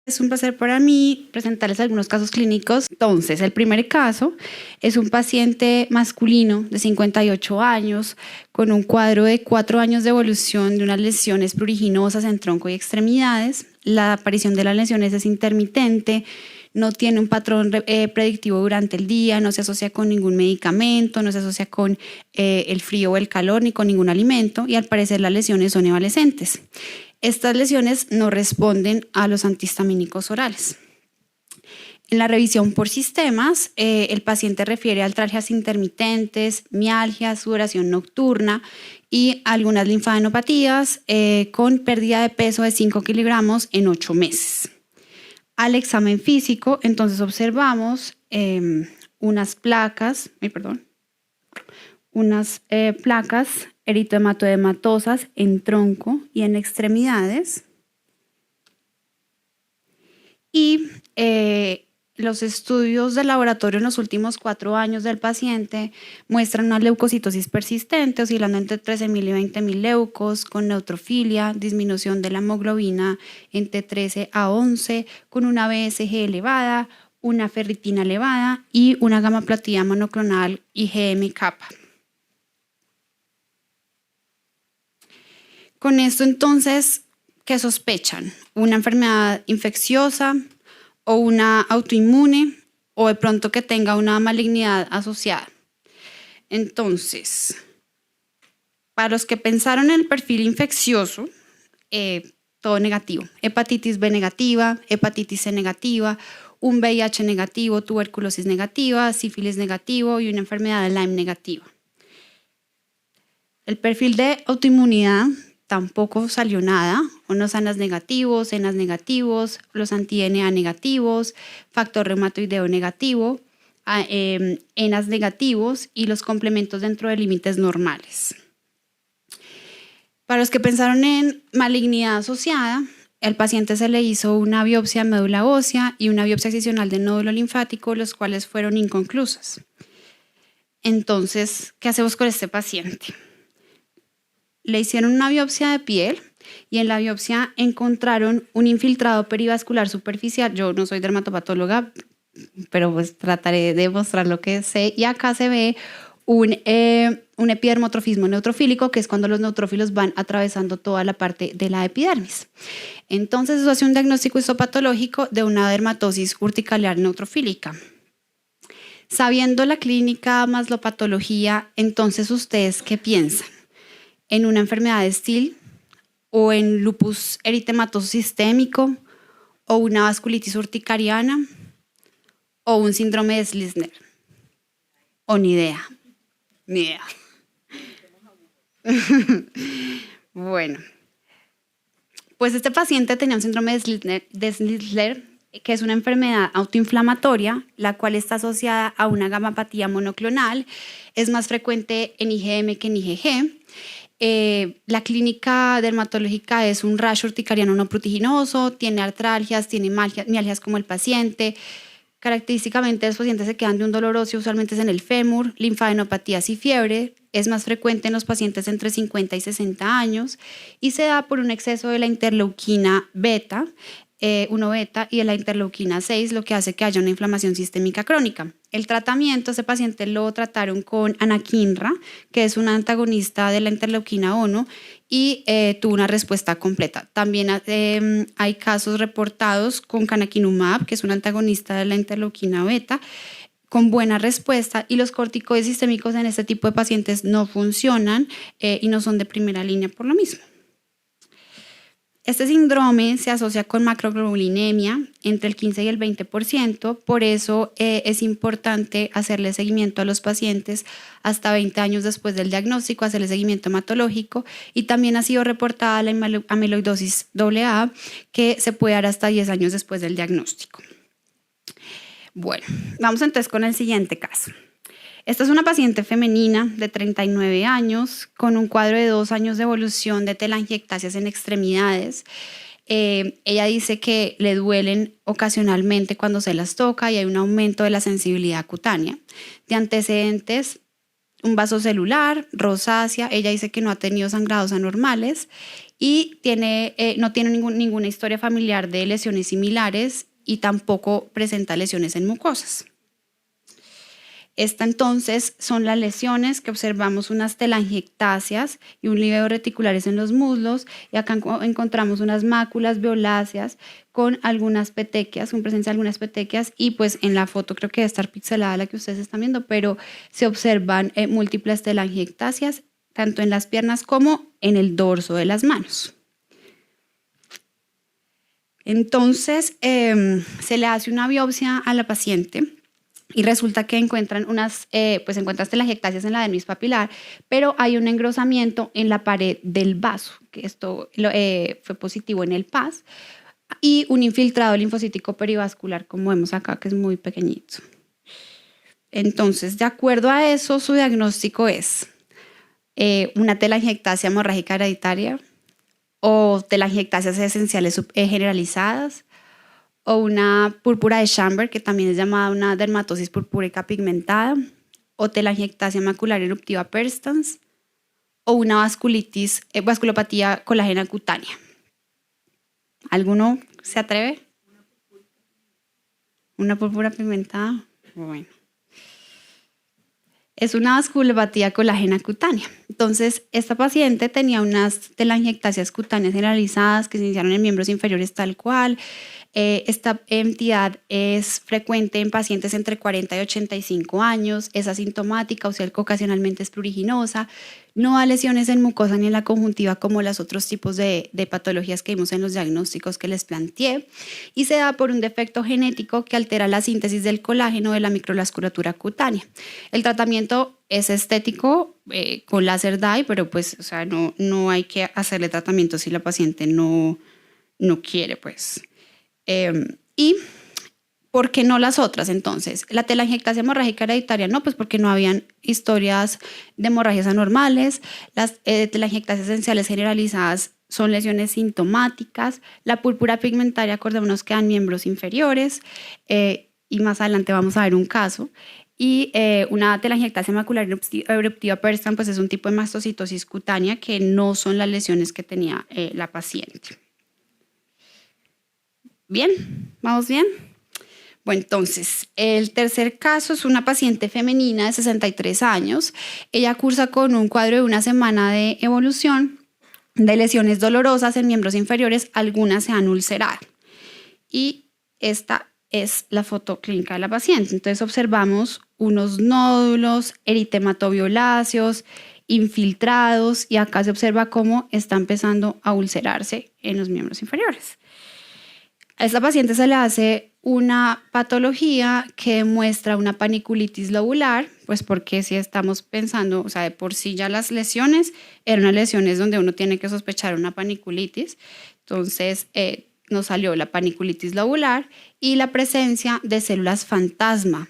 Es un placer para mí presentarles algunos casos clínicos. Entonces, el primer caso es un paciente masculino de 58 años con un cuadro de 4 años de evolución de unas lesiones pruriginosas en tronco y extremidades. La aparición de las lesiones es intermitente, no tiene un patrón predictivo durante el día, no se asocia con ningún medicamento, no se asocia con el frío o el calor ni con ningún alimento y al parecer las lesiones son evalescentes. Estas lesiones no responden a los antihistamínicos orales. En la revisión por sistemas, el paciente refiere a artralgias intermitentes, mialgias, sudoración nocturna y algunas linfadenopatías con pérdida de peso de 5 kilogramos en 8 meses. Al examen físico, entonces observamos unas placas eritematodematosas en tronco y en extremidades. Y los estudios de laboratorio en los últimos 4 años del paciente muestran una leucocitosis persistente, oscilando entre 13.000 y 20.000 leucos, con neutrofilia, disminución de la hemoglobina entre 13 a 11, con una BSG elevada, una ferritina elevada y una gamma-platía monoclonal IgM-kappa. Con esto, entonces, ¿qué sospechan? ¿Una enfermedad infecciosa o una autoinmune o de pronto que tenga una malignidad asociada? Entonces, para los que pensaron en el perfil infeccioso, todo negativo. Hepatitis B negativa, hepatitis C negativa, un VIH negativo, tuberculosis negativa, sífilis negativo y una enfermedad de Lyme negativa. El perfil de autoinmunidad tampoco salió nada, unos ANAS negativos, ENAS negativos, los anti-NA negativos, factor reumatoideo negativo, ENAS negativos y los complementos dentro de límites normales. Para los que pensaron en malignidad asociada, al paciente se le hizo una biopsia de médula ósea y una biopsia excisional de nódulo linfático, los cuales fueron inconclusas. Entonces, ¿qué hacemos con este paciente? Le hicieron una biopsia de piel y en la biopsia encontraron un infiltrado perivascular superficial. Yo no soy dermatopatóloga, pero pues trataré de mostrar lo que sé. Y acá se ve un epidermotrofismo neutrofílico, que es cuando los neutrófilos van atravesando toda la parte de la epidermis. Entonces eso hace un diagnóstico histopatológico de una dermatosis urticalear neutrofílica. Sabiendo la clínica más la patología, entonces ¿ustedes qué piensan? ¿En una enfermedad de Still o en lupus eritematoso sistémico o una vasculitis urticariana o un síndrome de Schleissner? ¿O ni idea? Ni idea. Bueno, pues este paciente tenía un síndrome de Schleissner, que es una enfermedad autoinflamatoria, la cual está asociada a una gamapatía monoclonal. Es más frecuente en IgM que en IgG. La clínica dermatológica es un rash urticariano no protiginoso, tiene artralgias, tiene mialgias como el paciente. Característicamente los pacientes se quedan de un dolor óseo, usualmente es en el fémur, linfadenopatías y fiebre. Es más frecuente en los pacientes entre 50 y 60 años y se da por un exceso de la interleuquina beta, 1 beta y de la interleuquina 6, lo que hace que haya una inflamación sistémica crónica. El tratamiento, ese paciente lo trataron con anakinra, que es una antagonista de la interleuquina 1 y tuvo una respuesta completa. También hay casos reportados con canakinumab, que es un antagonista de la interleuquina beta, con buena respuesta, y los corticoides sistémicos en este tipo de pacientes no funcionan y no son de primera línea por lo mismo. Este síndrome se asocia con macroglobulinemia entre el 15 y el 20%, por eso es importante hacerle seguimiento a los pacientes hasta 20 años después del diagnóstico, hacerle seguimiento hematológico, y también ha sido reportada la amiloidosis AA, que se puede dar hasta 10 años después del diagnóstico. Bueno, vamos entonces con el siguiente caso. Esta es una paciente femenina de 39 años con un cuadro de 2 años de evolución de telangiectasias en extremidades. Ella dice que le duelen ocasionalmente cuando se las toca y hay un aumento de la sensibilidad cutánea. De antecedentes, un vaso celular, rosácea. Ella dice que no ha tenido sangrados anormales y no tiene ninguna historia familiar de lesiones similares y tampoco presenta lesiones en mucosas. Esta entonces son las lesiones que observamos, unas telangiectasias y un lívido reticulares en los muslos, y acá encontramos unas máculas violáceas con algunas petequias, con presencia de algunas petequias, y pues en la foto creo que debe estar pixelada la que ustedes están viendo, pero se observan múltiples telangiectasias tanto en las piernas como en el dorso de las manos. Entonces se le hace una biopsia a la paciente y resulta que encuentran encuentran telangiectasias en la dermis papilar, pero hay un engrosamiento en la pared del vaso, que esto fue positivo en el PAS, y un infiltrado linfocítico perivascular, como vemos acá, que es muy pequeñito. Entonces, de acuerdo a eso, su diagnóstico es una telangiectasia hemorrágica hereditaria o telangiectasias esenciales generalizadas, o una púrpura de Chamber, que también es llamada una dermatosis purpúrica pigmentada, o telangiectasia macular eruptiva perstans, o una vasculopatía colágena cutánea. ¿Alguno se atreve? ¿Una púrpura pigmentada? Bueno. Es una vasculopatía colágena cutánea. Entonces, esta paciente tenía unas telangiectasias cutáneas generalizadas que se iniciaron en miembros inferiores tal cual. Esta entidad es frecuente en pacientes entre 40 y 85 años, es asintomática, o sea, ocasionalmente es pruriginosa, no da lesiones en mucosa ni en la conjuntiva como los otros tipos de patologías que vimos en los diagnósticos que les planteé, y se da por un defecto genético que altera la síntesis del colágeno de la microvasculatura cutánea. El tratamiento es estético con láser dye, pero pues, o sea, no hay que hacerle tratamiento si la paciente no quiere, pues. ¿Y por qué no las otras entonces? La telangiectasia hemorrágica hereditaria no, pues porque no habían historias de hemorragias anormales. Las telangiectasias esenciales generalizadas son lesiones sintomáticas. La púrpura pigmentaria, acordémonos que dan miembros inferiores, y más adelante vamos a ver un caso. Y una telangiectasia macular eruptiva perstans, pues es un tipo de mastocitosis cutánea que no son las lesiones que tenía la paciente. Bien, ¿vamos bien? Bueno, entonces, el tercer caso es una paciente femenina de 63 años. Ella cursa con un cuadro de una semana de evolución de lesiones dolorosas en miembros inferiores, algunas se han ulcerado. Y esta es la foto clínica de la paciente. Entonces observamos unos nódulos eritematoviolaceos, infiltrados, y acá se observa cómo está empezando a ulcerarse en los miembros inferiores. A esta paciente se le hace una patología que muestra una paniculitis lobular, pues porque si estamos pensando, o sea, de por sí ya las lesiones eran unas lesiones donde uno tiene que sospechar una paniculitis, entonces nos salió la paniculitis lobular y la presencia de células fantasma,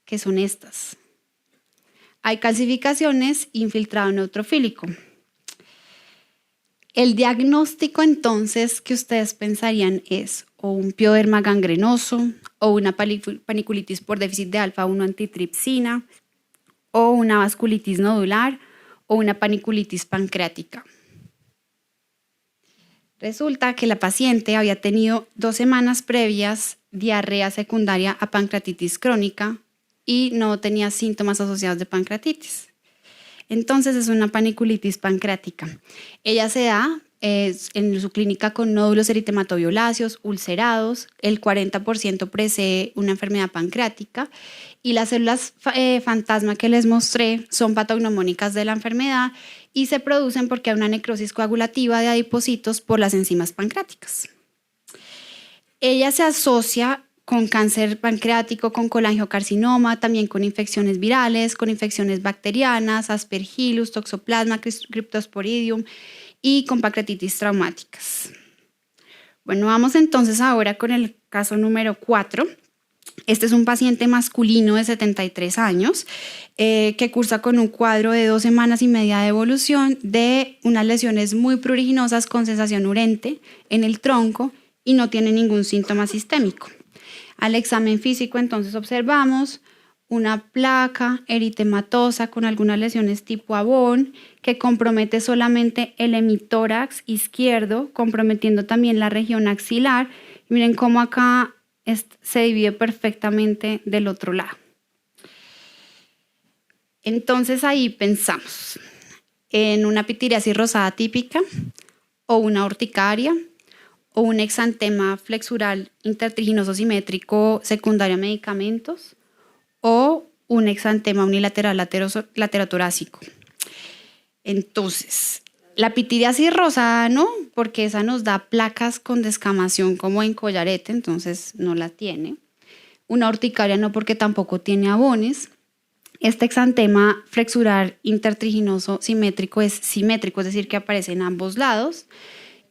que son estas. Hay calcificaciones, infiltrado neutrofílico. El diagnóstico entonces que ustedes pensarían es o un pioderma gangrenoso, o una paniculitis por déficit de alfa-1 antitripsina, o una vasculitis nodular, o una paniculitis pancreática. Resulta que la paciente había tenido 2 semanas previas diarrea secundaria a pancreatitis crónica y no tenía síntomas asociados de pancreatitis. Entonces es una paniculitis pancreática. Ella se da en su clínica con nódulos eritematoviolaceos, ulcerados, el 40% precede una enfermedad pancreática, y las células fantasma que les mostré son patognomónicas de la enfermedad y se producen porque hay una necrosis coagulativa de adipocitos por las enzimas pancreáticas. Ella se asocia con cáncer pancreático, con colangiocarcinoma, también con infecciones virales, con infecciones bacterianas, aspergillus, toxoplasma, cryptosporidium y con pancreatitis traumáticas. Bueno, vamos entonces ahora con el caso número 4. Este es un paciente masculino de 73 años que cursa con un cuadro de 2 semanas y media de evolución de unas lesiones muy pruriginosas con sensación urente en el tronco y no tiene ningún síntoma sistémico. Al examen físico entonces observamos una placa eritematosa con algunas lesiones tipo Avon que compromete solamente el hemitórax izquierdo, comprometiendo también la región axilar. Miren cómo acá se divide perfectamente del otro lado. Entonces ahí pensamos en una pitiriasis rosada típica o una urticaria o un exantema flexural intertriginoso simétrico secundario a medicamentos o un exantema unilateral laterotorácico. Entonces, la pitiriasis rosada no, porque esa nos da placas con descamación como en collarete, entonces no la tiene. Una urticaria no, porque tampoco tiene Avones. Este exantema flexural intertriginoso simétrico es simétrico, es decir, que aparece en ambos lados,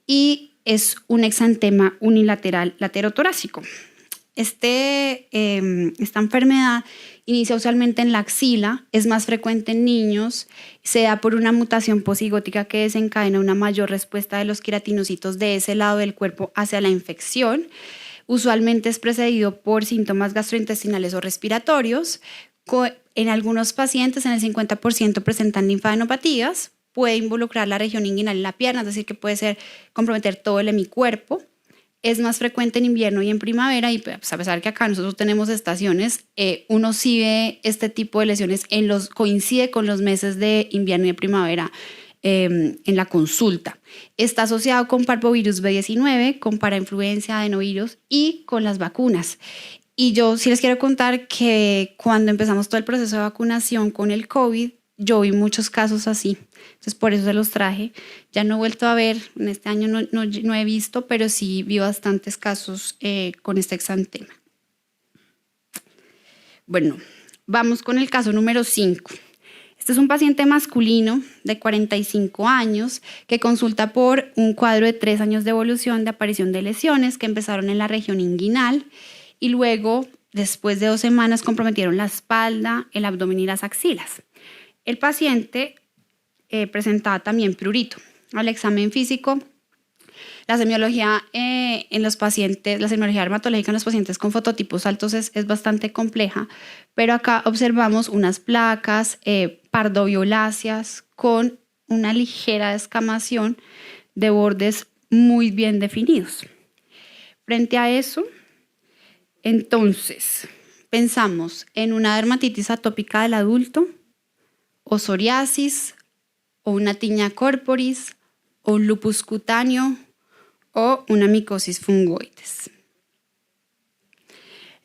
y es un exantema unilateral laterotorácico. Esta enfermedad inicia usualmente en la axila, es más frecuente en niños, se da por una mutación posigótica que desencadena una mayor respuesta de los queratinocitos de ese lado del cuerpo hacia la infección. Usualmente es precedido por síntomas gastrointestinales o respiratorios. En algunos pacientes, en el 50%, presentan linfadenopatías. Puede involucrar la región inguinal en la pierna, es decir, que puede comprometer todo el hemicuerpo. Es más frecuente en invierno y en primavera, y pues, a pesar que acá nosotros tenemos estaciones, uno sí ve este tipo de lesiones, coincide con los meses de invierno y de primavera en la consulta. Está asociado con parvovirus B19, con parainfluencia, adenovirus y con las vacunas. Y yo sí les quiero contar que cuando empezamos todo el proceso de vacunación con el COVID, yo vi muchos casos así. Entonces, por eso se los traje. Ya no he vuelto a ver, en este año no he visto, pero sí vi bastantes casos con este exantema. Bueno, vamos con el caso número 5. Este es un paciente masculino de 45 años que consulta por un cuadro de 3 años de evolución de aparición de lesiones que empezaron en la región inguinal y luego, después de 2 semanas, comprometieron la espalda, el abdomen y las axilas. El paciente presentaba también prurito. Al examen físico, la semiología en los pacientes, la semiología dermatológica en los pacientes con fototipos altos es bastante compleja, pero acá observamos unas placas pardovioláceas con una ligera descamación de bordes muy bien definidos. Frente a eso, entonces, pensamos en una dermatitis atópica del adulto, o psoriasis, o una tiña corporis, o un lupus cutáneo, o una micosis fungoides.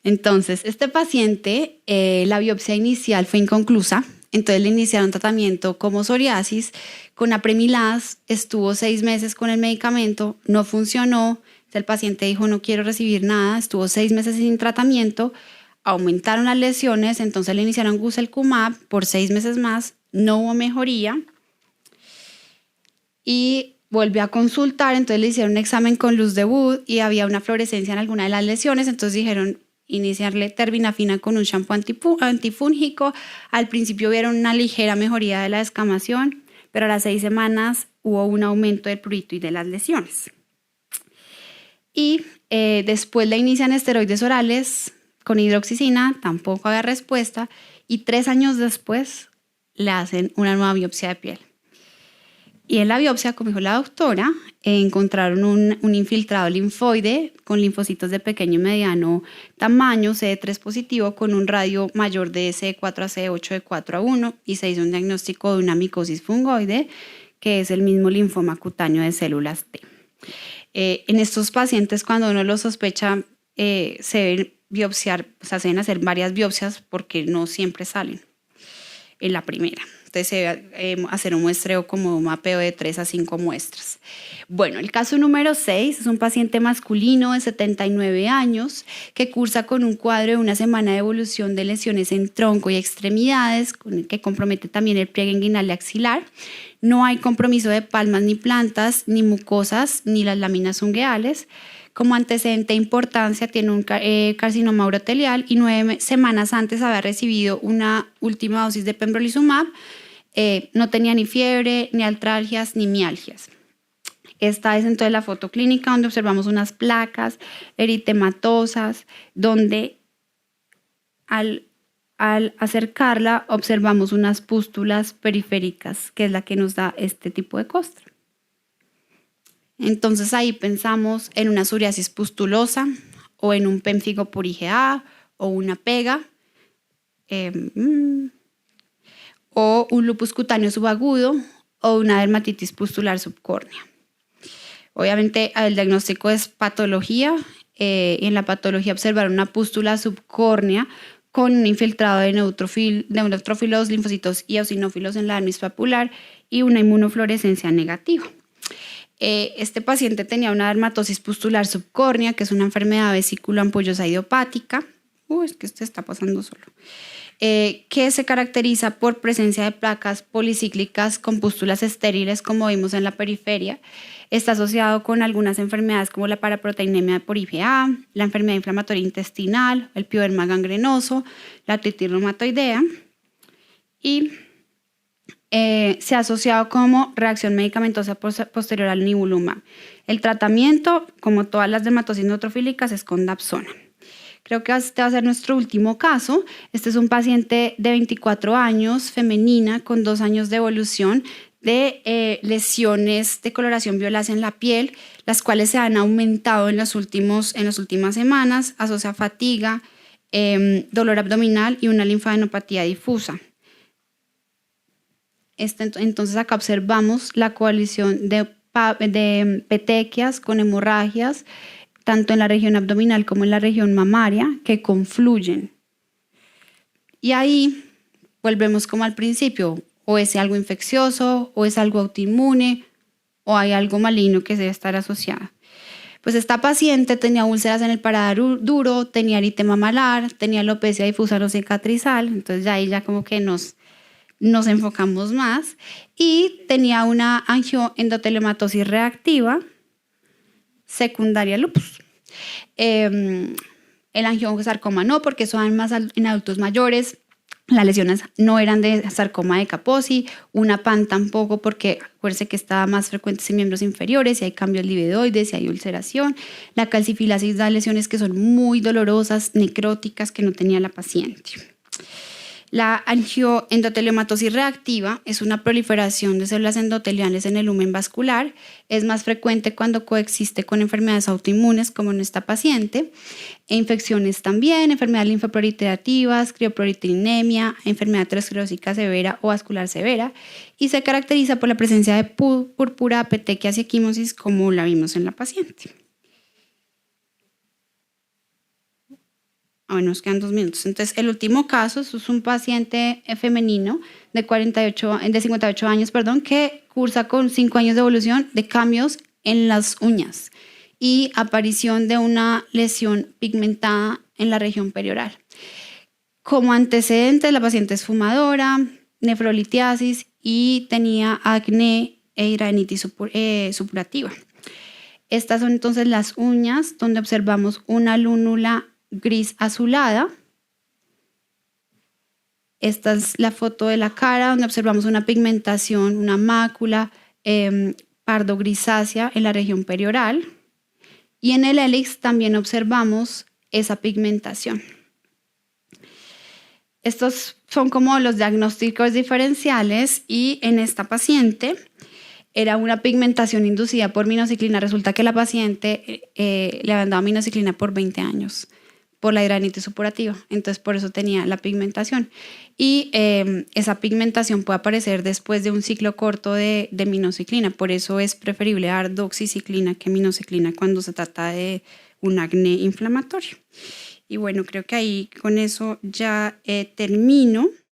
Entonces, este paciente, la biopsia inicial fue inconclusa, entonces le iniciaron tratamiento como psoriasis, con apremilas, estuvo 6 meses con el medicamento, no funcionó, el paciente dijo no quiero recibir nada, estuvo 6 meses sin tratamiento, aumentaron las lesiones, entonces le iniciaron guselkumab por 6 meses más, no hubo mejoría y volvió a consultar, entonces le hicieron un examen con luz de Wood y había una fluorescencia en alguna de las lesiones, entonces dijeron iniciarle terbinafina con un shampoo antifúngico. Al principio vieron una ligera mejoría de la descamación, pero a las 6 semanas hubo un aumento del prurito y de las lesiones. Y después le inician esteroides orales con hidroxicina, tampoco había respuesta, y 3 años después le hacen una nueva biopsia de piel. Y en la biopsia, como dijo la doctora, encontraron un infiltrado linfoide con linfocitos de pequeño y mediano tamaño, CD3 positivo, con un radio mayor de CD4 a CD8 de 4 a 1, y se hizo un diagnóstico de una micosis fungoide, que es el mismo linfoma cutáneo de células T. En estos pacientes, cuando uno lo sospecha, se deben biopsiar, o sea, se deben hacer varias biopsias porque no siempre salen en la primera. Entonces se debe hacer un muestreo como un mapeo de 3 a 5 muestras. Bueno, el caso número 6 es un paciente masculino de 79 años que cursa con un cuadro de 1 semana de evolución de lesiones en tronco y extremidades, que compromete también el pliegue inguinal y axilar. No hay compromiso de palmas ni plantas, ni mucosas, ni las láminas ungueales. Como antecedente de importancia tiene un carcinoma urotelial y 9 semanas antes había recibido una última dosis de pembrolizumab. No tenía ni fiebre, ni artralgias, ni mialgias. Esta es entonces la foto clínica donde observamos unas placas eritematosas donde al al acercarla observamos unas pústulas periféricas, que es la que nos da este tipo de costra. Entonces ahí pensamos en una psoriasis pustulosa o en un pénfigo por IgA o una pega o un lupus cutáneo subagudo o una dermatitis pustular subcórnea. Obviamente el diagnóstico es patología y en la patología observar una pústula subcórnea con un infiltrado de neutrófilos, linfocitos y eosinófilos en la dermis papular y una inmunofluorescencia negativa. Este paciente tenía una dermatosis pustular subcórnea, que es una enfermedad vesículo-ampullosa idiopática. Es que este está pasando solo. Que se caracteriza por presencia de placas policíclicas con pústulas estériles, como vimos en la periferia. Está asociado con algunas enfermedades como la paraproteinemia por IgA, la enfermedad inflamatoria intestinal, el pioderma gangrenoso, la artritis reumatoidea y se ha asociado como reacción medicamentosa posterior al nivolumab. El tratamiento, como todas las dermatosis neutrofílicas, es con dapsona. Creo que este va a ser nuestro último caso. Este es un paciente de 24 años, femenina, con 2 años de evolución de lesiones de coloración violácea en la piel, las cuales se han aumentado en las últimas semanas, asocia fatiga, dolor abdominal y una linfadenopatía difusa. Entonces acá observamos la coalición de petequias con hemorragias, tanto en la región abdominal como en la región mamaria, que confluyen. Y ahí volvemos como al principio, o es algo infeccioso, o es algo autoinmune, o hay algo maligno que debe estar asociado. Pues esta paciente tenía úlceras en el paladar duro, tenía eritema malar, tenía alopecia difusa no cicatrizal, entonces ya ahí ya como que nos enfocamos más, y tenía una angioendotelematosis reactiva secundaria al lupus. El angiosarcoma no, porque eso además en adultos mayores. Las lesiones no eran de sarcoma de Kaposi, una PAN tampoco, porque acuérdense que estaba más frecuente en miembros inferiores, y hay cambios livedoides, y hay ulceración. La calcifilasis da lesiones que son muy dolorosas, necróticas, que no tenía la paciente. La angioendotelematosis reactiva es una proliferación de células endoteliales en el lumen vascular. Es más frecuente cuando coexiste con enfermedades autoinmunes, como en esta paciente. E infecciones también, enfermedades linfoproliferativas, crioproliferinemia, enfermedad aterosclerótica severa o vascular severa. Y se caracteriza por la presencia de púrpura, petequias y equimosis, como la vimos en la paciente. Bueno, nos quedan 2 minutos. Entonces, el último caso es un paciente femenino de 58 años, que cursa con 5 años de evolución de cambios en las uñas y aparición de una lesión pigmentada en la región perioral. Como antecedentes, la paciente es fumadora, nefrolitiasis y tenía acné e hidradenitis supurativa. Estas son entonces las uñas, donde observamos una lúnula gris azulada. Esta es la foto de la cara, donde observamos una pigmentación, una mácula pardo grisácea en la región perioral, y en el hélix también observamos esa pigmentación. Estos son como los diagnósticos diferenciales, y en esta paciente era una pigmentación inducida por minociclina. Resulta que la paciente le habían dado minociclina por 20 años por la hidradenitis supurativa, entonces por eso tenía la pigmentación. Y esa pigmentación puede aparecer después de un ciclo corto de minociclina, por eso es preferible dar doxiciclina que minociclina cuando se trata de un acné inflamatorio. Y bueno, creo que ahí con eso ya termino.